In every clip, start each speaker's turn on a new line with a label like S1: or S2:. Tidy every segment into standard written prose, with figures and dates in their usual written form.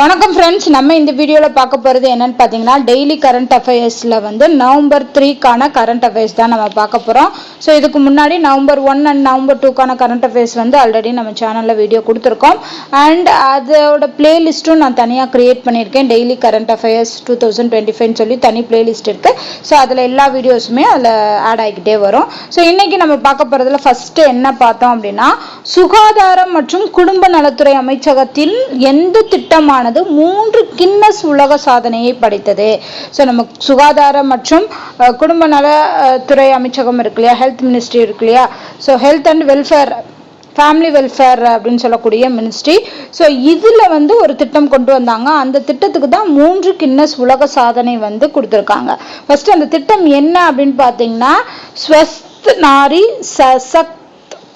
S1: வணக்கம் ஃப்ரெண்ட்ஸ், நம்ம இந்த வீடியோவில் பார்க்க போகிறது என்னன்னு பார்த்தீங்கன்னா டெய்லி கரண்ட் அஃபேர்ஸில் நவம்பர் 3க்கான கரண்ட் அஃபேர்ஸ் தான் நம்ம பார்க்க போகிறோம். ஸோ இதுக்கு முன்னாடி நவம்பர் 1 அண்ட் நவம்பர் 2க்கான கரண்ட் அஃபேர்ஸ் ஆல்ரெடி நம்ம சேனலில் வீடியோ கொடுத்துருக்கோம். அண்ட் அதோட பிளேலிஸ்ட்டும் நான் தனியாக க்ரியேட் பண்ணியிருக்கேன். டெய்லி கரண்ட் அஃபேர்ஸ் 2025 சொல்லி தனி பிளேலிஸ்ட் இருக்குது. ஸோ அதில் எல்லா வீடியோஸுமே அதில் ஆட் ஆகிக்கிட்டே வரும். ஸோ இன்றைக்கி நம்ம பார்க்க போகிறதுல ஃபஸ்ட்டு என்ன பார்த்தோம் அப்படின்னா, சுகாதாரம் மற்றும் குடும்ப நலத்துறை அமைச்சகத்தில் எந்த திட்டமான 3 கின்னஸ் உலக சாதனையை படைத்தது. ஸோ நம்ம சுகாதாரம் மற்றும் குடும்ப நலத்துறை அமைச்சகம் இருக்கு இல்லையா, ஹெல்த் மினிஸ்ட்ரி இருக்கு இல்லையா, so health and welfare family welfare அப்படின்னு சொல்லக்கூடிய மினிஸ்ட்ரி. ஸோ இதில் ஒரு திட்டம் கொண்டு வந்தாங்க. அந்த திட்டத்துக்கு தான் 3 கின்னஸ் உலக சாதனை கொடுத்துருக்காங்க. ஃபர்ஸ்ட் அந்த திட்டம் என்ன அப்படின்னு பார்த்தீங்கன்னா, ஸ்வஸ்த் நாரி சசக்த்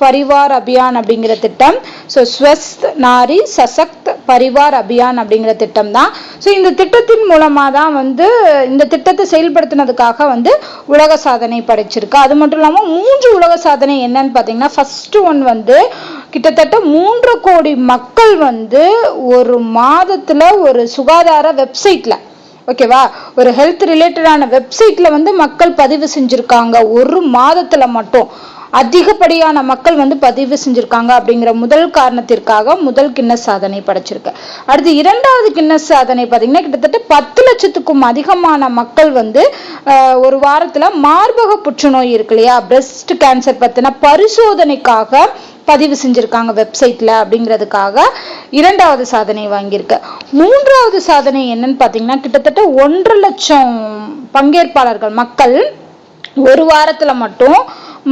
S1: பரிவார் அபியான் அப்படிங்கிற திட்டம். ஸோ ஸ்வஸ்த் நாரி சசக்த் பரிவார் அபியான் அப்படிங்கிற திட்டம் தான். ஸோ இந்த திட்டத்தின் மூலமாக தான் இந்த திட்டத்தை செயல்படுத்தினதுக்காக உலக சாதனை படைச்சிருக்கு. அது மட்டும் இல்லாமல் 3 உலக சாதனை என்னன்னு பார்த்தீங்கன்னா, ஃபர்ஸ்ட் ஒன் கிட்டத்தட்ட 3 கோடி மக்கள் ஒரு மாதத்தில் ஒரு சுகாதார வெப்சைட்ல, ஓகேவா, ஒரு ஹெல்த் ரிலேட்டடான வெப்சைட்ல மக்கள் பதிவு செஞ்சிருக்காங்க. ஒரு மாதத்துல மட்டும் அதிகப்படியான மக்கள் பதிவு செஞ்சிருக்காங்க. அப்படிங்கிற முதல் காரணத்திற்காக முதல் கின்னஸ் சாதனை படைச்சிருக்கு. அடுத்து இரண்டாவது கின்னஸ் சாதனை பார்த்தீங்கன்னா, கிட்டத்தட்ட 10 லட்சத்துக்கும் அதிகமான மக்கள் ஒரு வாரத்துல மார்பக புற்றுநோய் இருக்கு இல்லையா, பிரெஸ்ட் கேன்சர் பத்தின பரிசோதனைக்காக பதிவு செஞ்சிருக்காங்க வெப்சைட்ல. அப்படிங்கிறதுக்காக இரண்டாவது சாதனை வாங்கியிருக்கு. மூன்றாவது சாதனை என்னன்னு பாத்தீங்கன்னா, கிட்டத்தட்ட 1.5 லட்சம் பங்கேற்பாளர்கள் மக்கள் ஒரு வாரத்துல மட்டும்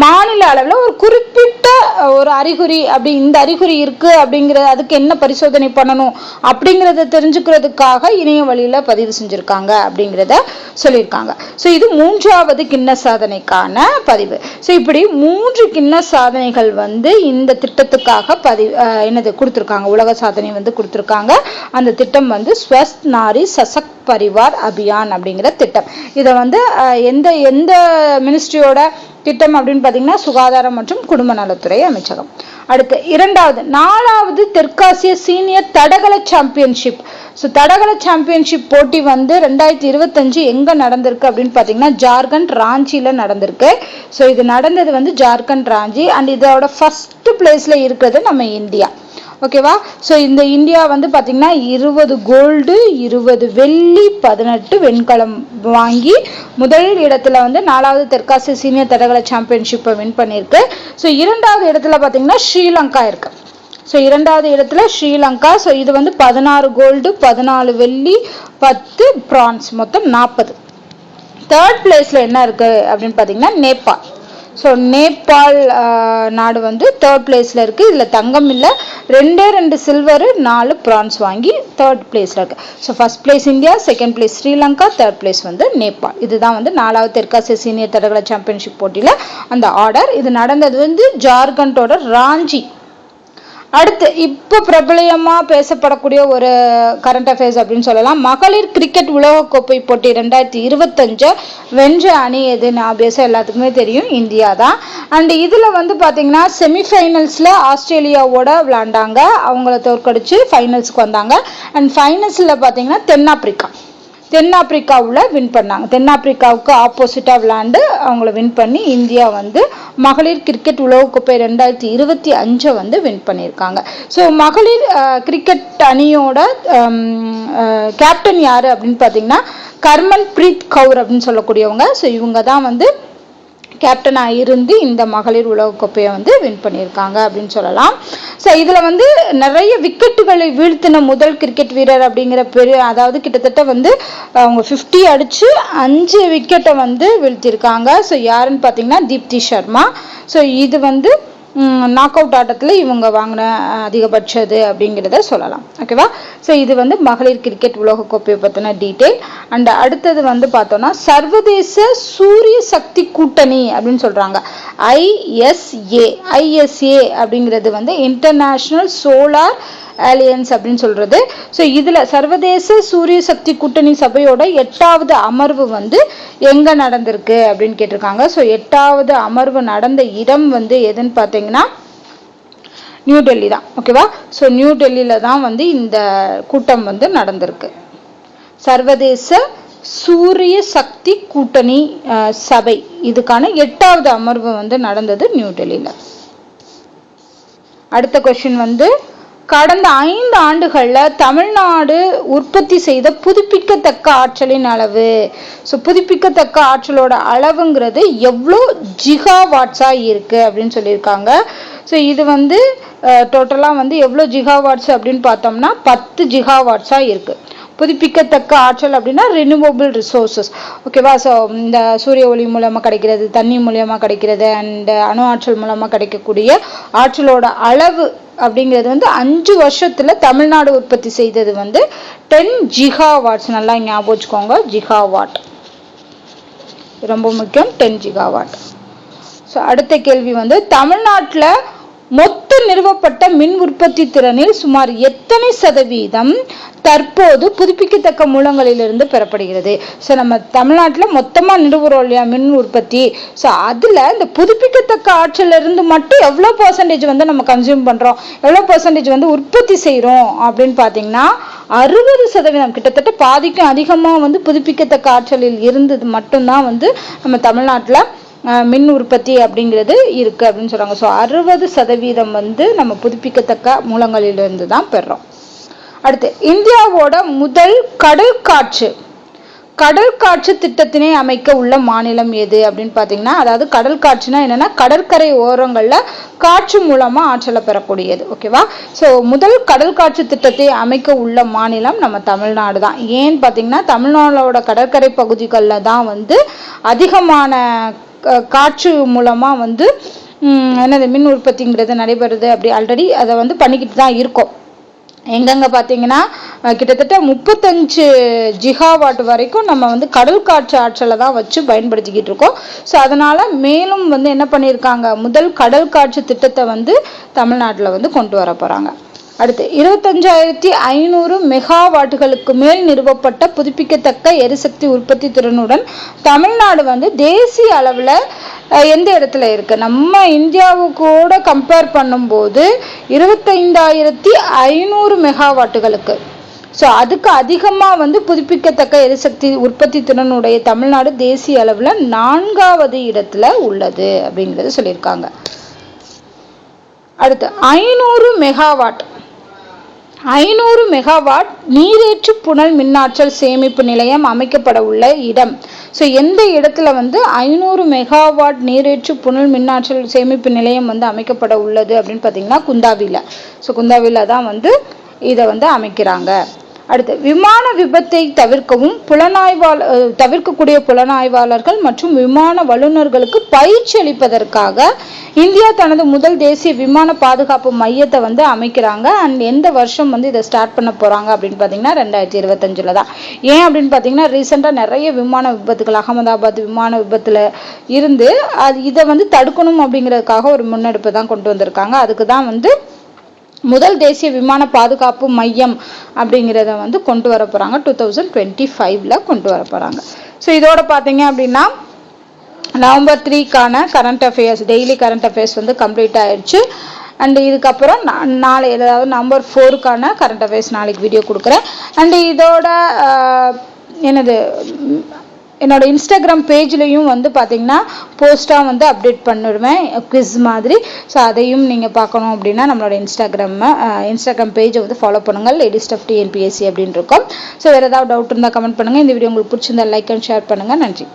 S1: மாநில அளவில் ஒரு குறிப்பிட்ட ஒரு அறிகுறி, அப்படி இந்த அறிகுறி இருக்கு அப்படிங்கிறது, அதுக்கு என்ன பரிசோதனை பண்ணணும் அப்படிங்கிறத தெரிஞ்சுக்கிறதுக்காக இணைய வழியில பதிவு செஞ்சிருக்காங்க அப்படிங்கிறத சொல்லியிருக்காங்க. ஸோ இது 3வது கின்னஸ் சாதனைக்கான பதிவு. ஸோ இப்படி 3 கின்னஸ் சாதனைகள் இந்த திட்டத்துக்காக என்னது கொடுத்துருக்காங்க, உலக சாதனை கொடுத்துருக்காங்க. அந்த திட்டம் ஸ்வஸ்த் நாரி சசக்த் பரிவார் அபியான் அப்படிங்கிற திட்டம். இதை எந்த எந்த மினிஸ்ட்ரியோட திட்டம் அப்படின்னு பார்த்தீங்கன்னா, சுகாதாரம் மற்றும் குடும்ப நலத்துறை அமைச்சகம். அடுத்து 4வது தெற்காசிய சீனியர் தடகள சாம்பியன்ஷிப். ஸோ தடகள சாம்பியன்ஷிப் போட்டி 2025 எங்க நடந்திருக்கு அப்படின்னு பார்த்தீங்கன்னா, ஜார்க்கண்ட் ராஞ்சியில நடந்திருக்கு. ஸோ இது நடந்தது ஜார்க்கண்ட் ராஞ்சி. அண்ட் இதோட ஃபர்ஸ்ட் பிளேஸ்ல இருக்கிறது நம்ம இந்தியா, ஓகேவா. ஸோ இந்த இந்தியா பார்த்தீங்கன்னா 20 கோல்டு, 20 வெள்ளி, 18 வெண்கலம் வாங்கி முதல் இடத்துல 4வது தெற்காசிய சீனியர் தடகள சாம்பியன்ஷிப்பை வின் பண்ணியிருக்கு. ஸோ 2வது இடத்துல பார்த்தீங்கன்னா ஸ்ரீலங்கா இருக்கு. ஸோ 2வது இடத்துல ஸ்ரீலங்கா. ஸோ இது 16 கோல்டு, 14 வெள்ளி, 10 பிரான்ஸ், மொத்தம் 40. தேர்ட் பிளேஸ்ல என்ன இருக்கு அப்படின்னு பார்த்தீங்கன்னா நேபாள். ஸோ நேபாள் நாடு தேர்ட் பிளேஸ்ல இருக்கு. இதுல தங்கம் இல்லை, 2 சில்வர், 4 பிரான்ஸ் வாங்கி தேர்ட் பிளேஸ்ல இருக்கு. So first place India, second place Sri Lanka, third place Nepal. இதுதான் 4வது தெற்காசிய சீனியர் தடகள சாம்பியன்ஷிப் போட்டியில அந்த ஆர்டர். இது நடந்தது ஜார்க்கண்டோட ராஞ்சி. அடுத்து இப்ப பிரபலமா பேசப்படக்கூடிய ஒரு கரண்ட் அஃபேர்ஸ் அப்படின்னு சொல்லலாம். மகளிர் கிரிக்கெட் உலகக்கோப்பை போட்டி 2025 வென்ற அணி எதுன்னு ஆப்வியஸா எல்லாத்துக்குமே தெரியும், இந்தியா தான். அண்ட் இதுல பாத்தீங்கன்னா செமிஃபைனல்ஸ்ல ஆஸ்திரேலியாவோட விளையாண்டாங்க. அவங்கள தோற்கடிச்சு ஃபைனல்ஸ்க்கு வந்தாங்க. அண்ட் ஃபைனல்ஸ்ல பாத்தீங்கன்னா தென்னாப்பிரிக்காவுல வின் பண்ணாங்க. தென்னாப்பிரிக்காவுக்கு ஆப்போசிட்டா விளையாண்டு அவங்கள வின் பண்ணி இந்தியா மகளிர் கிரிக்கெட் உலகக்கோப்பை 2025 வின் பண்ணியிருக்காங்க. ஸோ மகளிர் கிரிக்கெட் அணியோட கேப்டன் யாரு அப்படின்னு பார்த்தீங்கன்னா, கர்மன் பிரீத் கவுர் அப்படின்னு சொல்லக்கூடியவங்க. ஸோ இவங்க தான் கேப்டனாக இருந்து இந்த மகளிர் உலகக்கோப்பையை வின் பண்ணியிருக்காங்க அப்படின்னு சொல்லலாம். ஸோ இதில் நிறைய விக்கெட்டுகளை வீழ்த்தின முதல் கிரிக்கெட் வீரர் அப்படிங்கிற அதாவது கிட்டத்தட்ட அவங்க 50 அடிச்சு 5 விக்கெட்டை வீழ்த்தியிருக்காங்க. ஸோ யாருன்னு பார்த்தீங்கன்னா தீப்தி சர்மா. ஸோ இது நாக் அவுட் ஆட்டத்தில் இவங்க வாங்கின அதிகபட்சது அப்படிங்கிறத சொல்லலாம், ஓகேவா. ஸோ இது மகளிர் கிரிக்கெட் உலகக்கோப்பையை பற்றின டீட்டெயில். அண்ட் அடுத்தது பார்த்தோம்னா, சர்வதேச சூரிய சக்தி கூட்டணி அப்படின்னு சொல்றாங்க, ஐஎஸ்ஏ அப்படிங்கிறது இன்டர்நேஷனல் சோலார் அலியன்ஸ் அப்படின்னு சொல்றது. ஸோ இதுல சர்வதேச சூரிய சக்தி கூட்டணி சபையோட 8வது அமர்வு எங்க நடந்திருக்கு அப்படின்னு கேட்டிருக்காங்க. ஸோ 8வது அமர்வு நடந்த இடம் எதுன்னு பார்த்தீங்கன்னா நியூ டெல்லி தான். ஓகேவா? ஸோ நியூ டெல்லியில் தான் வந்து இந்த கூட்டம் வந்து நடந்திருக்கு. சர்வதேச சூரிய சக்தி கூட்டணி சபை இதுக்கான 8வது அமர்வு வந்து நடந்தது நியூ டெல்லியில். அடுத்த கொஸ்டின் வந்து கடந்த 5 ஆண்டுகளில் தமிழ்நாடு உற்பத்தி செய்த புதுப்பிக்கத்தக்க ஆற்றலின் அளவு. ஸோ புதுப்பிக்கத்தக்க ஆற்றலோட அளவுங்கிறது எவ்வளோ ஜிகாவாட்ஸாக இருக்குது அப்படின்னு சொல்லியிருக்காங்க. ஸோ இது வந்து டோட்டலாக வந்து எவ்வளோ ஜிகாவாட்ஸ் அப்படின்னு பார்த்தோம்னா 10 ஜிகாவாட்ஸாக இருக்குது. புதுப்பிக்கத்தக்க ஆற்றல் அப்படின்னா ரினியூவபிள் ரிசோர்ஸஸ். ஓகேவா? ஸோ இந்த சூரிய ஒளி மூலமாக கிடைக்கிறது, தண்ணி மூலியமாக கிடைக்கிறது, அண்ட் அணு ஆற்றல் மூலமாக கிடைக்கக்கூடிய ஆற்றலோட அளவு அப்படிங்கிறது வந்து 5 வருஷத்துல தமிழ்நாடு உற்பத்தி செய்தது வந்து 10 ஜிகாவாட்ஸ். நல்லா ஞாபகம் வச்சுக்கோங்க, ஜிகாவாட் ரொம்ப முக்கியம், 10 ஜிகாவாட். ஸோ அடுத்த கேள்வி வந்து தமிழ்நாட்டில் மொத்த நிறுவப்பட்ட மின் உற்பத்தி திறனில் சுமார் எத்தனை சதவீதம் தற்போது புதுப்பிக்கத்தக்க மூலங்களிலிருந்து பெறப்படுகிறது? ஸோ நம்ம தமிழ்நாட்டில் மொத்தமாக நிறுவுறோம் இல்லையா மின் உற்பத்தி. ஸோ அதில் இந்த புதுப்பிக்கத்தக்க ஆற்றலிருந்து மட்டும் எவ்வளோ பர்சன்டேஜ் வந்து நம்ம கன்சியூம் பண்ணுறோம், எவ்வளோ பர்சன்டேஜ் வந்து உற்பத்தி செய்கிறோம் அப்படின்னு பார்த்தீங்கன்னா 60%, கிட்டத்தட்ட பாதிக்கும் அதிகமாக வந்து புதுப்பிக்கத்தக்க ஆற்றலில் இருந்தது மட்டும்தான் வந்து நம்ம தமிழ்நாட்டில் மின் உற்பத்தி அப்படிங்கிறது இருக்கு அப்படின்னு சொல்றாங்க. ஸோ 60% வந்து நம்ம புதுப்பிக்கத்தக்க மூலங்களிலிருந்து தான் பெறோம். அடுத்து இந்தியாவோட முதல் கடல் காற்று திட்டத்தினை அமைக்க உள்ள மாநிலம் எது அப்படின்னு பார்த்தீங்கன்னா, அதாவது கடல் காற்றுனா என்னன்னா கடற்கரை ஓரங்களில் காற்று மூலமா ஆற்றலை பெறக்கூடியது. ஓகேவா? ஸோ முதல் கடல் காற்று திட்டத்தை அமைக்க உள்ள மாநிலம் நம்ம தமிழ்நாடு தான். ஏன்னு பார்த்தீங்கன்னா தமிழ்நாடோட கடற்கரை பகுதிகளில் தான் வந்து அதிகமான காற்று மூலமா வந்து என்னது மின் உற்பத்திங்கிறது நடைபெறுது. அப்படி ஆல்ரெடி அதை வந்து பண்ணிக்கிட்டு தான் இருக்கோம். எங்கெங்க பார்த்தீங்கன்னா கிட்டத்தட்ட 35 ஜிகாவாட் வரைக்கும் நம்ம வந்து கடல் காற்று ஆற்றலை தான் வச்சு பயன்படுத்திக்கிட்டு இருக்கோம். ஸோ அதனால மேலும் வந்து என்ன பண்ணியிருக்காங்க, முதல் கடல் காற்று திட்டத்தை வந்து தமிழ்நாட்டில் வந்து கொண்டு வர போறாங்க. அடுத்து 25,500 மெகாவாட்டுகளுக்கு மேல் நிறுவப்பட்ட புதுப்பிக்கத்தக்க எரிசக்தி உற்பத்தி திறனுடன் தமிழ்நாடு வந்து தேசிய அளவில் எந்த இடத்துல இருக்கு? நம்ம இந்தியாவுக்கூட கம்பேர் பண்ணும்போது 25,500 மெகாவாட்டுகளுக்கு. ஸோ அதுக்கு அதிகமாக வந்து புதுப்பிக்கத்தக்க எரிசக்தி உற்பத்தி திறனுடைய தமிழ்நாடு தேசிய அளவில் 4வது இடத்துல உள்ளது அப்படிங்கிறது சொல்லியிருக்காங்க. அடுத்து 500 மெகாவாட் நீரேற்று புனல் மின்னாற்றல் சேமிப்பு நிலையம் அமைக்கப்பட உள்ள இடம். ஸோ எந்த இடத்துல வந்து 500 மெகாவாட் நீரேற்று புனல் மின்னாற்றல் சேமிப்பு நிலையம் வந்து அமைக்கப்பட உள்ளது அப்படின்னு பார்த்தீங்கன்னா குந்தாவில. ஸோ குந்தாவில தான் வந்து இதை வந்து அமைக்கிறாங்க. அடுத்து விமான விபத்தை தவிர்க்கக்கூடிய புலனாய்வாளர்கள் மற்றும் விமான வல்லுநர்களுக்கு பயிற்சி அளிப்பதற்காக இந்தியா தனது முதல் தேசிய விமான பாதுகாப்பு மையத்தை வந்து அமைக்கிறாங்க. அண்ட் எந்த வருஷம் வந்து இதை ஸ்டார்ட் பண்ண போறாங்க அப்படின்னு பார்த்தீங்கன்னா 2025 தான். ஏன் அப்படின்னு பார்த்தீங்கன்னா ரீசெண்டாக நிறைய விமான விபத்துகள், அகமதாபாத் விமான விபத்துல இருந்து இதை வந்து தடுக்கணும் அப்படிங்கிறதுக்காக ஒரு முன்னெடுப்பு தான் கொண்டு வந்திருக்காங்க. அதுக்கு தான் வந்து முதல் தேசிய விமான பாதுகாப்பு மையம் அப்படிங்கிறத வந்து கொண்டு வர போறாங்க. 2025ல கொண்டு வர போறாங்க. ஸோ இதோட பார்த்தீங்க அப்படின்னா நவம்பர் 3க்கான current affairs, daily current affairs வந்து கம்ப்ளீட் ஆயிடுச்சு. அண்ட் இதுக்கப்புறம் நாளை, அதாவது நவம்பர் 4க்கான கரண்ட் அஃபேர்ஸ் நாளைக்கு வீடியோ கொடுக்குறேன். அண்ட் இதோட என்னோட இன்ஸ்டாகிராம் பேஜ்லையும் வந்து பார்த்தீங்கன்னா போஸ்ட்டாக வந்து அப்டேட் பண்ணிடுவேன் குவிஸ் மாதிரி. ஸோ அதையும் நீங்கள் பார்க்கணும் அப்படின்னா நம்மளோட இன்ஸ்டாகிராம் பேஜை வந்து ஃபாலோ பண்ணுங்கள், லேடிஸ் ஸ்டஃப் TNPSC அப்படின்னு இருக்கும். ஸோ வேறு ஏதாவது டவுட் இருந்தால் கமெண்ட் பண்ணுங்கள். இந்த வீடியோ உங்களுக்கு பிடிச்சிருந்தா லைக் அண்ட் ஷேர் பண்ணுங்கள். நன்றி.